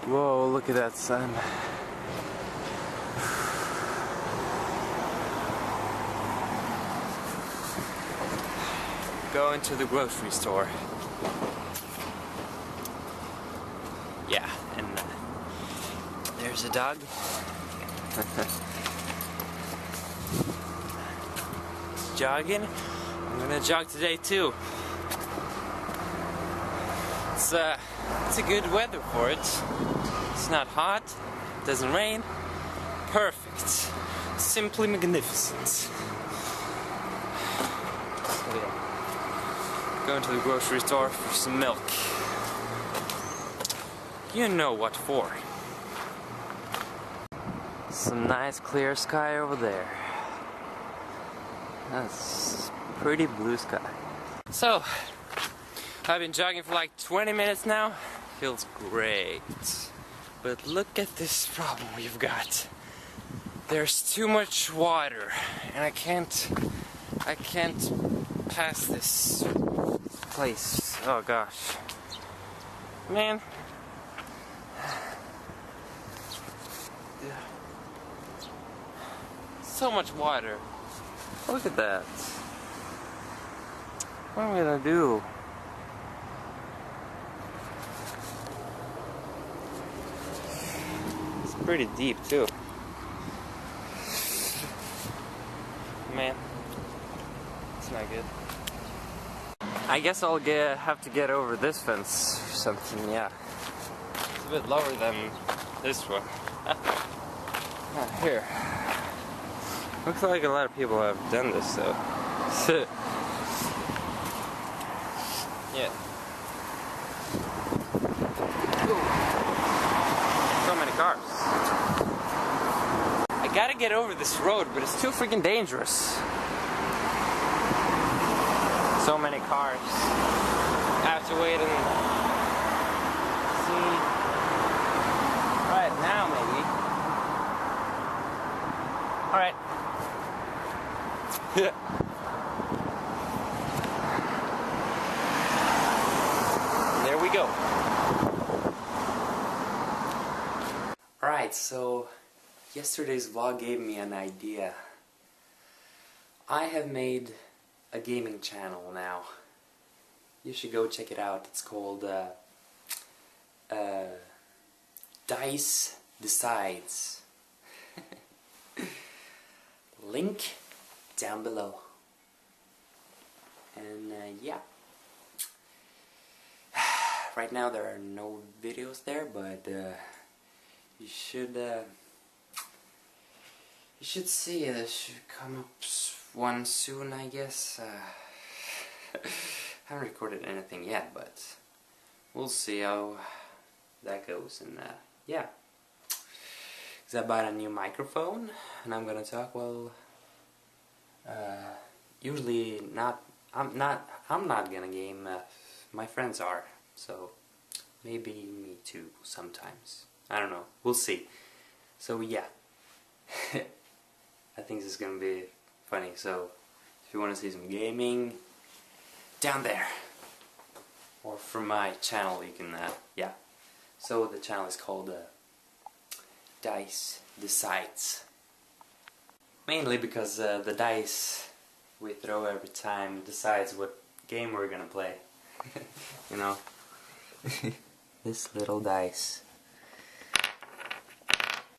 Whoa, look at that sun. Going to the grocery store. Yeah, and there's a dog. Jogging. I'm gonna jog today too. It's a good weather for it. It's not hot, doesn't rain. Perfect. Simply magnificent. So yeah. Going to the grocery store for some milk. You know what for. Some nice clear sky over there. That's pretty blue sky. So, I've been jogging for like 20 minutes now. Feels great. But look at this problem we've got. There's too much water and I can't pass this place. Oh gosh. Man. So much water. Look at that. What am I gonna do? It's pretty deep too. Man, it's not good. I guess I'll have to get over this fence or something, yeah. It's a bit lower than this one. Here. Looks like a lot of people have done this though. Yeah. Ooh. So many cars. I gotta get over this road, but it's too freaking dangerous. So many cars. I have to wait and see. Right now, maybe. Alright. There we go. Alright, so yesterday's vlog gave me an idea. I have made a gaming channel now. You should go check it out. It's called Dice Decides. Link down below. And yeah. Right now there are no videos there, but you should see it. It should come up one soon, I guess. Haven't recorded anything yet, but we'll see how that goes. And yeah. I bought a new microphone, and I'm gonna talk. Well, usually not. I'm not gonna game. My friends are, so maybe me too sometimes. I don't know. We'll see. So yeah, I think this is gonna be funny. So if you want to see some gaming, down there, or from my channel, you can. Yeah. So the channel is called Dice Decides. Mainly because the dice we throw every time decides what game we're gonna play. You know? This little dice.